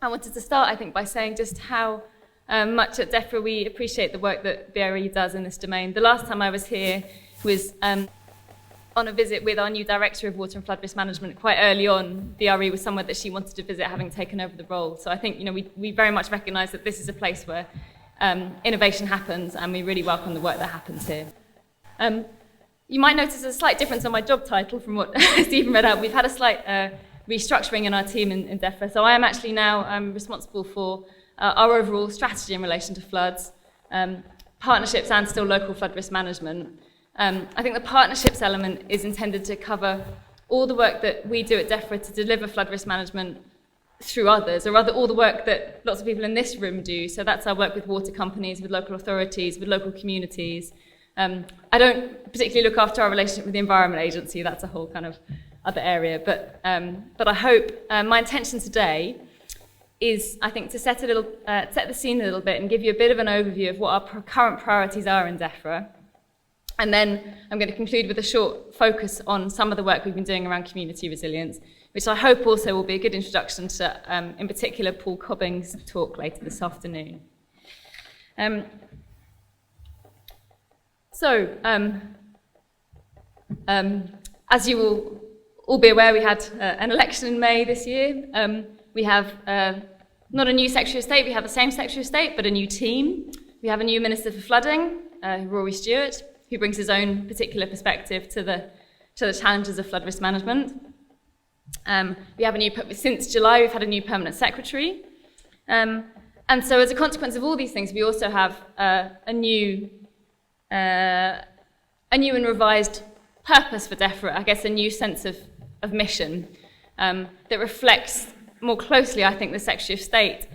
I wanted to start, I think, by saying just how much at DEFRA we appreciate the work that BRE does in this domain. The last time I was here was on a visit with our new Director of Water and Flood Risk Management. Quite early on, BRE was somewhere that she wanted to visit, having taken over the role. So I think we very much recognise that this is a place where innovation happens, and we really welcome the work that happens here. You might notice a slight difference on my job title from what Stephen read out. We've had a slight restructuring in our team in DEFRA. So I am actually now responsible for our overall strategy in relation to floods, partnerships and still local flood risk management. I think the partnerships element is intended to cover all the work that we do at DEFRA to deliver flood risk management through others, or rather all the work that lots of people in this room do. So that's our work with water companies, with local authorities, with local communities. I don't particularly look after our relationship with the Environment Agency. That's a whole kind of other area. But I hope my intention today is, I think, to set the scene a little bit and give you a bit of an overview of what our current priorities are in DEFRA. And then I'm going to conclude with a short focus on some of the work we've been doing around community resilience, which I hope also will be a good introduction to, in particular, Paul Cobbing's talk later this afternoon. As you will all be aware, we had an election in May this year. We have not a new Secretary of State, we have the same Secretary of State, but a new team. We have a new Minister for Flooding, Rory Stewart, who brings his own particular perspective to the challenges of flood risk management. We have since July, we've had a new Permanent Secretary. And so as a consequence of all these things, we also have a new and revised purpose for DEFRA, I guess a new sense of mission that reflects more closely, I think, the Secretary of State,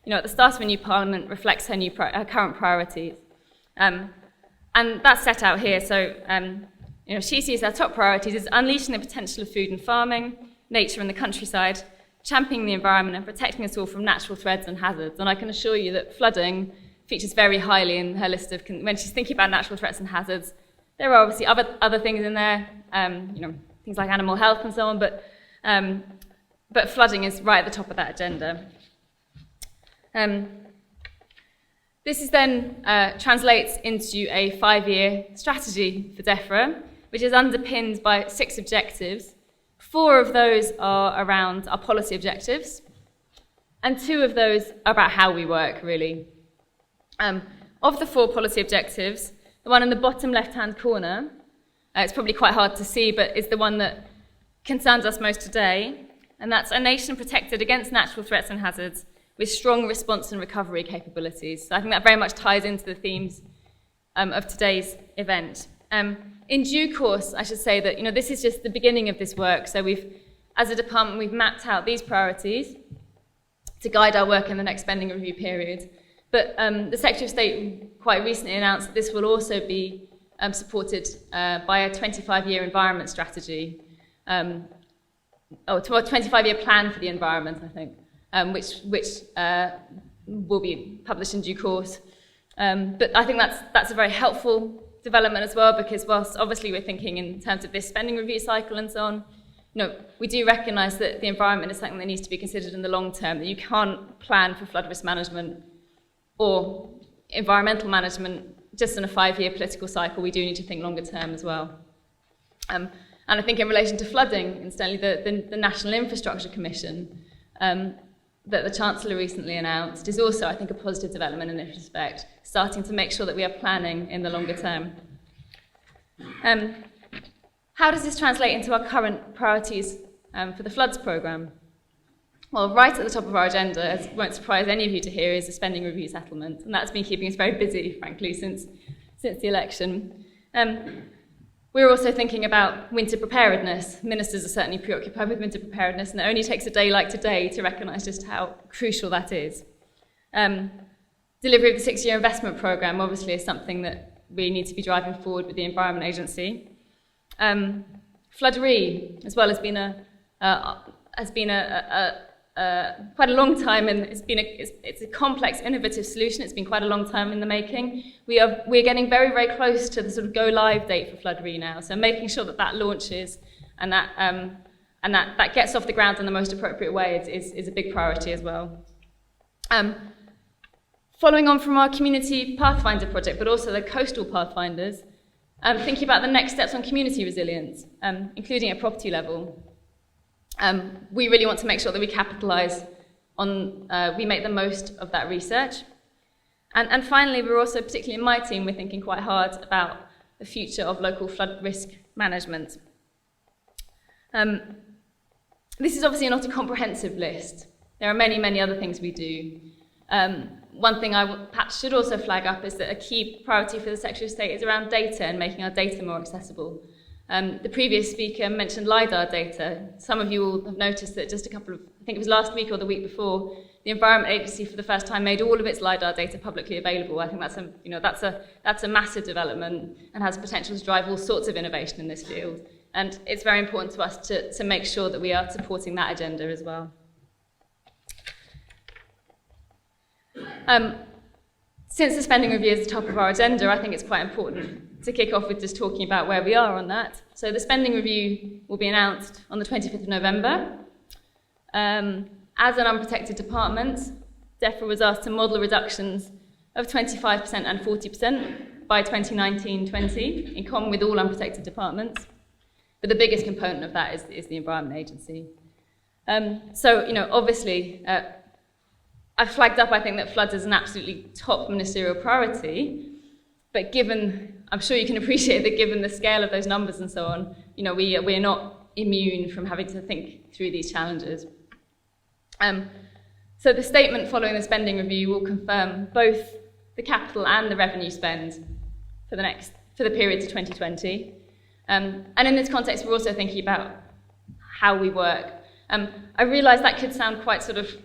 at the start of a new Parliament, reflects her current priorities. And that's set out here. So, she sees her top priorities as unleashing the potential of food and farming, nature and the countryside, championing the environment and protecting us all from natural threats and hazards. And I can assure you that flooding features very highly in her list of, when she's thinking about natural threats and hazards. There are obviously other things in there, things like animal health and so on, but flooding is right at the top of that agenda. This is then translates into a 5-year strategy for DEFRA, which is underpinned by 6 objectives. 4 of those are around our policy objectives, and 2 of those are about how we work, really. Of the 4 policy objectives, the one in the bottom left-hand corner, it's probably quite hard to see, but is the one that concerns us most today, and that's a nation protected against natural threats and hazards with strong response and recovery capabilities. So I think that very much ties into the themes of today's event. In due course, I should say that this is just the beginning of this work. So as a department, we've mapped out these priorities to guide our work in the next spending review period. But the Secretary of State quite recently announced that this will also be supported by a 25-year environment strategy, to a 25-year plan for the environment, I think, which will be published in due course. But I think that's a very helpful development as well, because whilst obviously we're thinking in terms of this spending review cycle and so on, we do recognise that the environment is something that needs to be considered in the long term, that you can't plan for flood risk management or environmental management just in a 5-year political cycle. We do need to think longer term as well. And I think in relation to flooding, incidentally, the National Infrastructure Commission that the Chancellor recently announced is also, I think, a positive development in this respect, starting to make sure that we are planning in the longer term. How does this translate into our current priorities for the floods programme? Well, right at the top of our agenda, as it won't surprise any of you to hear, is the spending review settlement, and that's been keeping us very busy, frankly, since the election. We're also thinking about winter preparedness. Ministers are certainly preoccupied with winter preparedness, and it only takes a day like today to recognise just how crucial that is. Delivery of the 6-year investment programme obviously is something that we need to be driving forward with the Environment Agency. Flood RE as well has been quite a long time, and it's a complex, innovative solution. It's been quite a long time in the making. We're getting very, very close to the sort of go live date for Flood RE now. So making sure that launches and that gets off the ground in the most appropriate way is a big priority as well. Following on from our Community Pathfinder project, but also the Coastal Pathfinders, thinking about the next steps on community resilience, including at property level. We really want to make sure that we capitalise on, we make the most of that research. And finally, we're also, particularly in my team, we're thinking quite hard about the future of local flood risk management. This is obviously not a comprehensive list. There are many, many other things we do. One thing I perhaps should also flag up is that a key priority for the Secretary of State is around data and making our data more accessible. The previous speaker mentioned LiDAR data. Some of you will have noticed that just I think it was last week or the week before, the Environment Agency for the first time made all of its LiDAR data publicly available. I think that's a massive development and has potential to drive all sorts of innovation in this field. And it's very important to us to make sure that we are supporting that agenda as well. Since the spending review is the top of our agenda, I think it's quite important to kick off with just talking about where we are on that. So the spending review will be announced on the 25th of November. As an unprotected department, DEFRA was asked to model reductions of 25% and 40% by 2019-20, in common with all unprotected departments. But the biggest component of that is the Environment Agency. Obviously, I've flagged up, I think, that floods is an absolutely top ministerial priority, but I'm sure you can appreciate that given the scale of those numbers and so on, we're not immune from having to think through these challenges. So the statement following the spending review will confirm both the capital and the revenue spend for the period to 2020. And in this context, we're also thinking about how we work. I realise that could sound quite sort of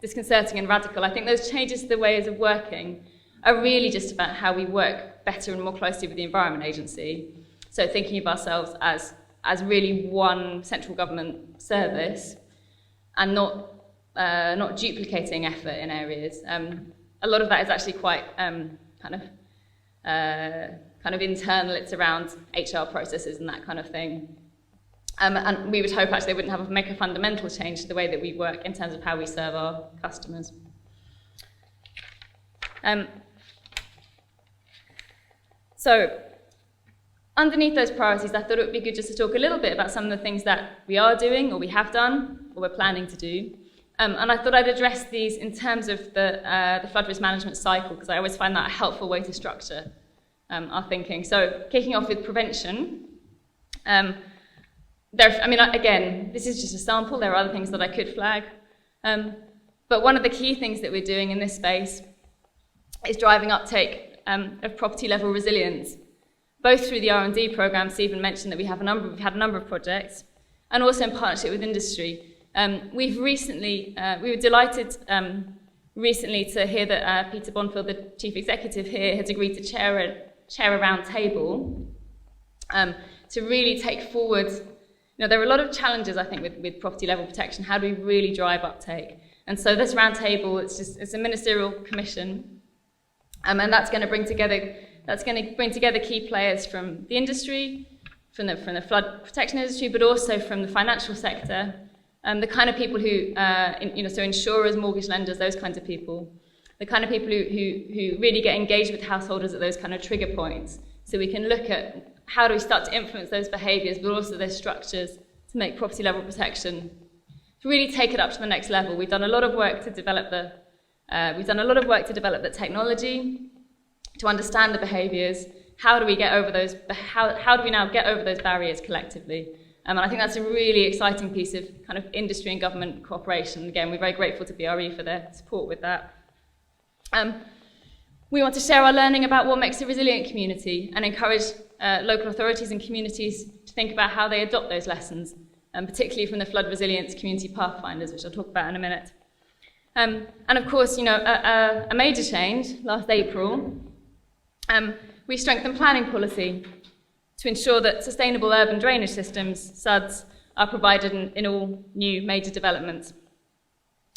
disconcerting and radical. I think those changes to the ways of working are really just about how we work better and more closely with the Environment Agency. So thinking of ourselves as really one central government service and not duplicating effort in areas. A lot of that is actually quite kind of internal. It's around HR processes and that kind of thing. And we would hope actually they wouldn't make a fundamental change to the way that we work in terms of how we serve our customers. So underneath those priorities, I thought it would be good just to talk a little bit about some of the things that we are doing or we have done or we're planning to do. And I thought I'd address these in terms of the flood risk management cycle, because I always find that a helpful way to structure our thinking. So kicking off with prevention. Again, this is just a sample. There are other things that I could flag. But one of the key things that we're doing in this space is driving uptake of property-level resilience, both through the R&D programme. Stephen mentioned that we've had a number of projects, and also in partnership with industry. We were delighted recently to hear that Peter Bonfield, the Chief Executive here, has agreed to chair a round table to really take forward. There are a lot of challenges, I think, with property level protection. How do we really drive uptake? And so this round table, it's a ministerial commission, and that's going to bring together key players from the industry, from the flood protection industry, but also from the financial sector, the kind of people who, so insurers, mortgage lenders, those kinds of people, the kind of people who really get engaged with householders at those kind of trigger points. So we can look at how do we start to influence those behaviours, but also those structures to make property level protection, to really take it up to the next level. We've done a lot of work to develop the technology, to understand the behaviours. How do we get over those? How do we now get over those barriers collectively? And I think that's a really exciting piece of kind of industry and government cooperation. Again, we're very grateful to BRE for their support with that. We want to share our learning about what makes a resilient community and encourage local authorities and communities to think about how they adopt those lessons, particularly from the Flood Resilience Community Pathfinders, which I'll talk about in a minute. And of course, a major change last April, we strengthened planning policy to ensure that sustainable urban drainage systems, SUDs, are provided in all new major developments.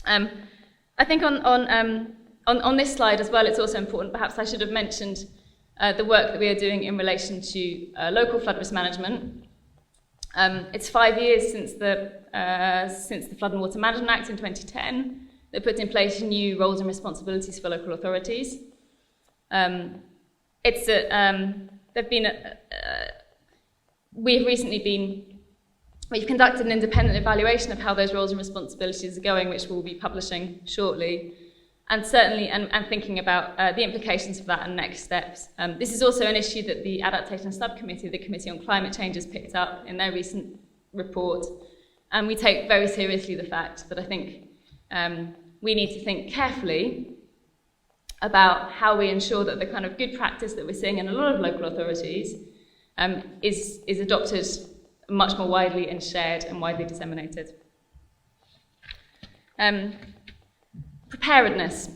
I think on this slide as well, it's also important, perhaps I should have mentioned the work that we are doing in relation to local flood risk management. It's 5 years since the Flood and Water Management Act in 2010 that puts in place new roles and responsibilities for local authorities. We've conducted an independent evaluation of how those roles and responsibilities are going, which we'll be publishing shortly, and certainly and thinking about the implications of that and next steps. This is also an issue that the Adaptation Subcommittee, the Committee on Climate Change, has picked up in their recent report, and we take very seriously the fact that I think we need to think carefully about how we ensure that the kind of good practice that we're seeing in a lot of local authorities is adopted much more widely and shared and widely disseminated. Preparedness.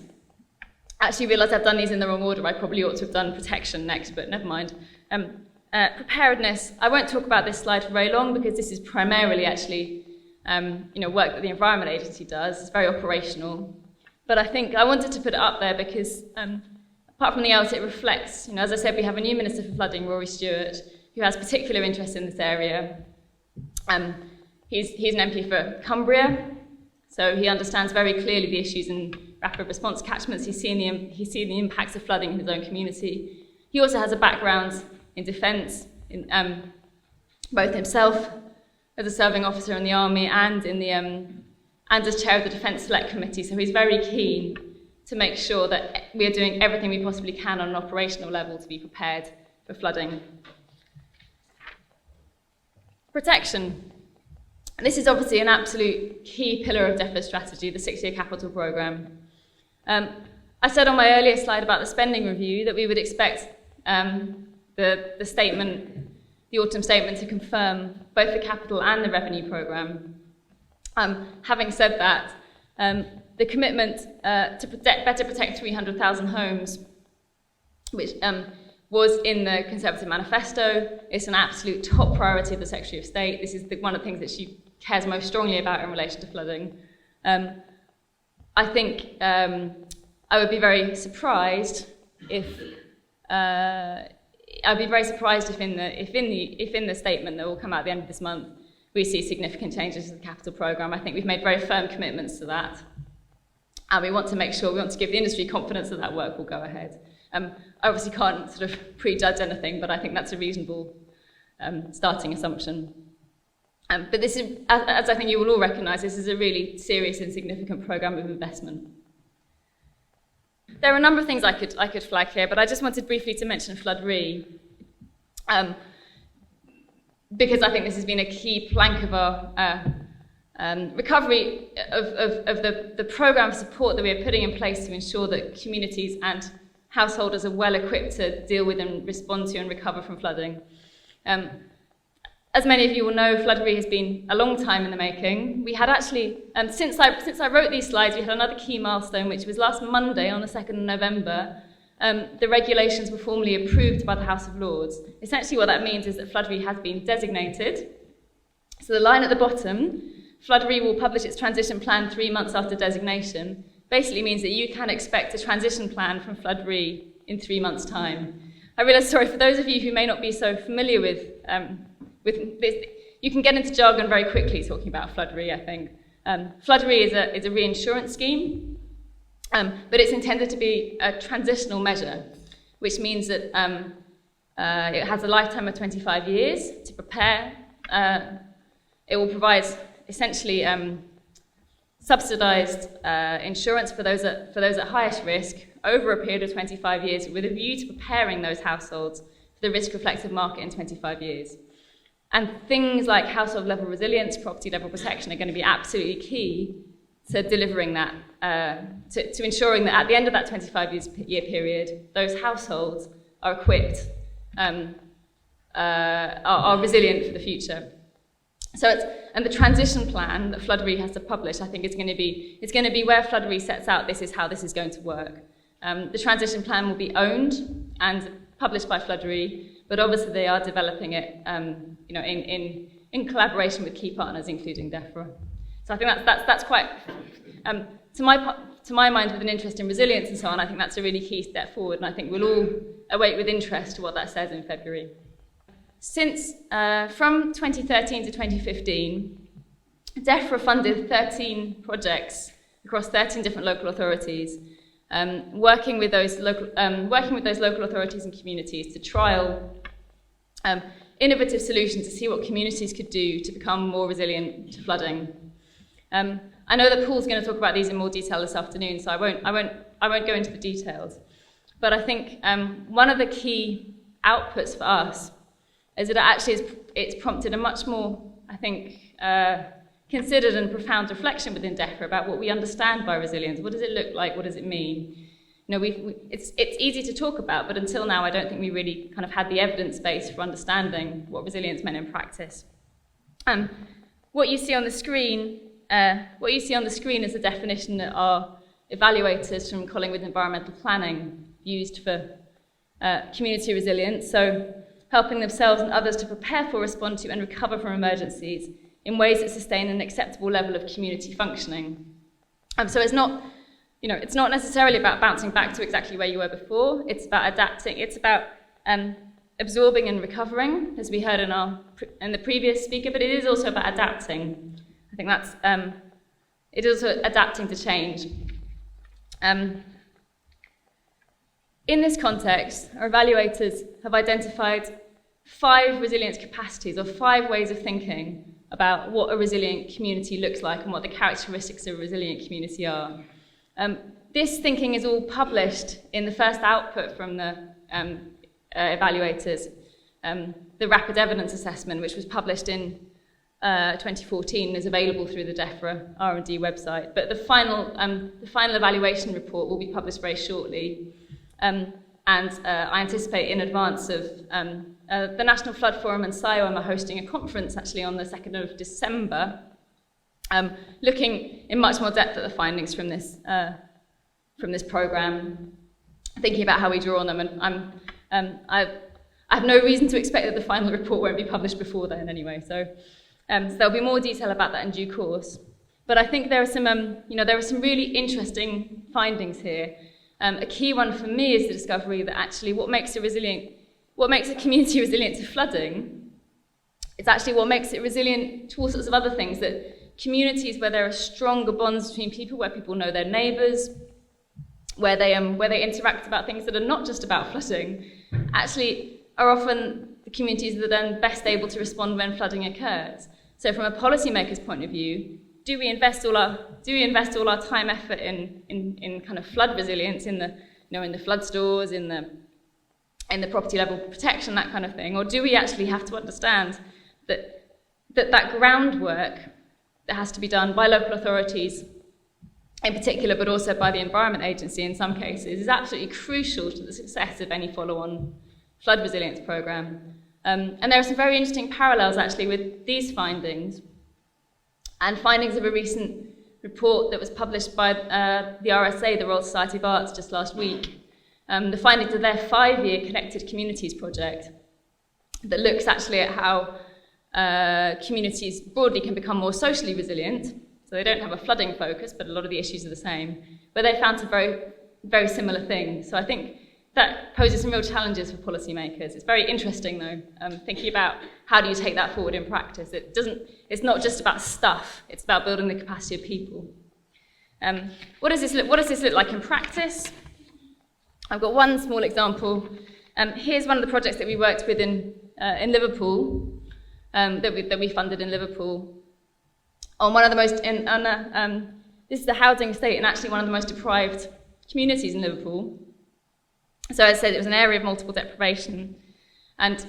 I actually realised I've done these in the wrong order. I probably ought to have done protection next, but never mind. Preparedness, I won't talk about this slide for very long because this is primarily actually work that the Environment Agency does. It's very operational. But I think I wanted to put it up there because apart from the else, it reflects, as I said, we have a new Minister for Flooding, Rory Stewart, who has particular interest in this area. He's an MP for Cumbria, so he understands very clearly the issues in rapid response catchments. He's seen the impacts of flooding in his own community. He also has a background in defence, both himself as a serving officer in the army and as chair of the Defence Select Committee. So he's very keen to make sure that we are doing everything we possibly can on an operational level to be prepared for flooding. Protection. This is obviously an absolute key pillar of DEFRA's strategy, the 6-year capital programme. I said on my earlier slide about the spending review that we would expect the autumn statement to confirm both the capital and the revenue programme. Having said that, the commitment to better protect 300,000 homes, which was in the Conservative manifesto, it's an absolute top priority of the Secretary of State. This is one of the things that she cares most strongly about in relation to flooding. I think I would be very surprised if in the statement that will come out at the end of this month, we see significant changes to the capital programme. I think we've made very firm commitments to that. And we want to give the industry confidence that that work will go ahead. I obviously can't sort of prejudge anything, but I think that's a reasonable starting assumption. But this is, as I think you will all recognise, this is a really serious and significant programme of investment. There are a number of things I could flag here, but I just wanted briefly to mention Flood RE, because I think this has been a key plank of our recovery of the programme of support that we are putting in place to ensure that communities and householders are well equipped to deal with and respond to and recover from flooding. As many of you will know, Flood RE has been a long time in the making. We had actually, since I wrote these slides, we had another key milestone, which was last Monday on the 2nd of November. The regulations were formally approved by the House of Lords. Essentially what that means is that Flood RE has been designated. So the line at the bottom, Flood RE will publish its transition plan 3 months after designation, basically means that you can expect a transition plan from Flood RE in 3 months' time. I realise, sorry, for those of you who may not be so familiar with this, you can get into jargon very quickly talking about Flood RE, I think. Flood RE is a reinsurance scheme, but it's intended to be a transitional measure, which means that it has a lifetime of 25 years to prepare. It will provide essentially subsidised insurance for those at highest risk over a period of 25 years with a view to preparing those households for the risk-reflective market in 25 years. And things like household level resilience, property level protection are going to be absolutely key to delivering that, to ensuring that at the end of that 25-year period, those households are equipped, are resilient for the future. And the transition plan that Flood RE has to publish, I think, it's going to be where Flood RE sets out this is how this is going to work. The transition plan will be owned and published by Flood RE, but obviously they are developing it, in collaboration with key partners, including DEFRA. So I think that's quite, to my mind, with an interest in resilience and so on, I think that's a really key step forward, and I think we'll all await with interest to what that says in February. Since, from 2013 to 2015, DEFRA funded 13 projects across 13 different local authorities, working with those local authorities and communities to trial innovative solutions to see what communities could do to become more resilient to flooding. I know that Paul's going to talk about these in more detail this afternoon, so I won't go into the details. But I think one of the key outputs for us is that it's prompted a much more, I think, considered and profound reflection within DEFRA about what we understand by resilience. What does it look like? What does it mean? You know, it's easy to talk about, but until now, I don't think we really kind of had the evidence base for understanding what resilience meant in practice. What you see on the screen is the definition that our evaluators from Collingwood Environmental Planning used for community resilience. So, helping themselves and others to prepare for, respond to, and recover from emergencies in ways that sustain an acceptable level of community functioning. So it's not necessarily about bouncing back to exactly where you were before. It's about adapting. It's about absorbing and recovering, as we heard in the previous speaker. But it is also about adapting. I think that's it is also adapting to change. In this context, our evaluators have identified 5 resilience capacities, or 5 ways of thinking about what a resilient community looks like and what the characteristics of a resilient community are. This thinking is all published in the first output from the evaluators, the Rapid Evidence Assessment, which was published in 2014 and is available through the DEFRA R&D website. But the final evaluation report will be published very shortly. And I anticipate in advance of the National Flood Forum and SIOM are hosting a conference actually on the 2nd of December, looking in much more depth at the findings from this programme, thinking about how we draw on them. And I have no reason to expect that the final report won't be published before then anyway. So there'll be more detail about that in due course. But I think there are some really interesting findings here. A key one for me is the discovery that actually what makes a community resilient to flooding is actually what makes it resilient to all sorts of other things. That communities where there are stronger bonds between people, where people know their neighbours, where they interact about things that are not just about flooding, actually are often the communities that are then best able to respond when flooding occurs. So from a policymaker's point of view, do we invest all our time, effort in kind of flood resilience, in the flood stores, in the property level protection, that kind of thing, or do we actually have to understand that groundwork that has to be done by local authorities in particular, but also by the Environment Agency in some cases, is absolutely crucial to the success of any follow-on flood resilience programme. And there are some very interesting parallels actually with these findings and findings of a recent report that was published by the RSA, the Royal Society of Arts, just last week. The findings of their 5-year Connected Communities project that looks actually at how communities broadly can become more socially resilient. So they don't have a flooding focus, but a lot of the issues are the same. But they found some very, very similar things. So I think that poses some real challenges for policymakers. It's very interesting, though, thinking about how do you take that forward in practice. It's not just about stuff, it's about building the capacity of people. What does this look like in practice? I've got one small example. Here's one of the projects that we worked with in Liverpool, that we funded in Liverpool, on one of the most, this is the housing estate and actually one of the most deprived communities in Liverpool. So as I said, it was an area of multiple deprivation, and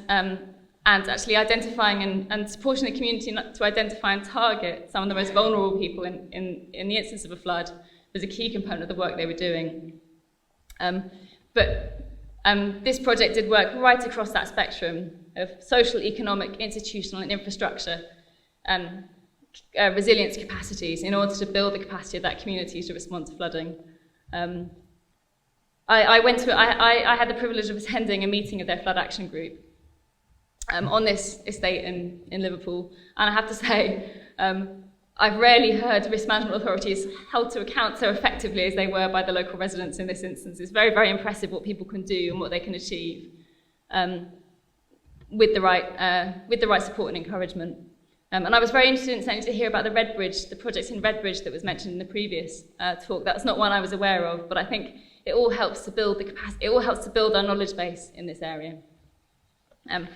actually identifying and supporting the community to identify and target some of the most vulnerable people in the instance of a flood was a key component of the work they were doing. But this project did work right across that spectrum of social, economic, institutional and infrastructure resilience capacities in order to build the capacity of that community to respond to flooding. I had the privilege of attending a meeting of their flood action group on this estate in Liverpool, and I have to say, I've rarely heard risk management authorities held to account so effectively as they were by the local residents in this instance. It's very, very impressive what people can do and what they can achieve with the right support and encouragement. And I was very interested to hear about the Redbridge, the projects in Redbridge that was mentioned in the previous talk. That's not one I was aware of, but I think it all helps to build the capacity, it all helps to build our knowledge base in this area. Back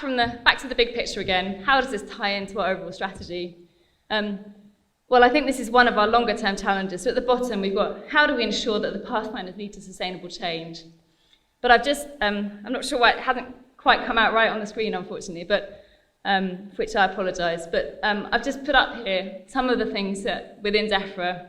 to the big picture again. How does this tie into our overall strategy? Well, I think this is one of our longer term challenges. So at the bottom, we've got how do we ensure that the pathfinders lead to sustainable change? But I'm not sure why it hasn't quite come out right on the screen, unfortunately, but for which I apologise. But I've just put up here some of the things that within DEFRA,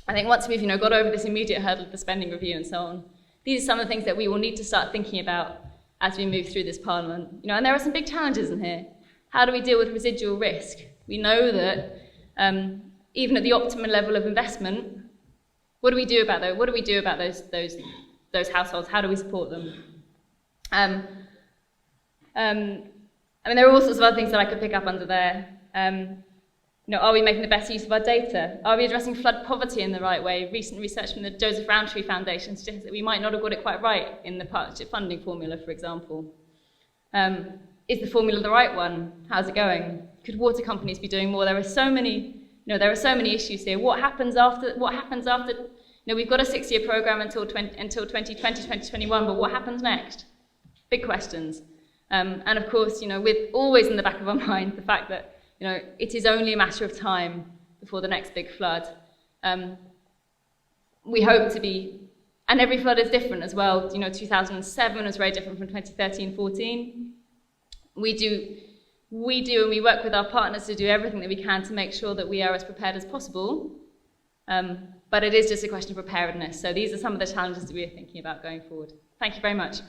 I think once we've got over this immediate hurdle of the spending review and so on, these are some of the things that we will need to start thinking about as we move through this Parliament. And there are some big challenges in here. How do we deal with residual risk? We know that even at the optimum level of investment, what do we do about those? What do we do about those households? How do we support them? There are all sorts of other things that I could pick up under there. Are we making the best use of our data? Are we addressing flood poverty in the right way? Recent research from the Joseph Rowntree Foundation suggests that we might not have got it quite right in the partnership funding formula, for example. Is the formula the right one? How's it going? Could water companies be doing more? There are so many issues here. What happens after? We've got a 6-year program until 2020, 2021, but what happens next? Big questions. And of course, with always in the back of our mind the fact that it is only a matter of time before the next big flood. We hope to be, and every flood is different as well. 2007 was very different from 2013-14. We do, and we work with our partners to do everything that we can to make sure that we are as prepared as possible. But it is just a question of preparedness. So these are some of the challenges that we are thinking about going forward. Thank you very much.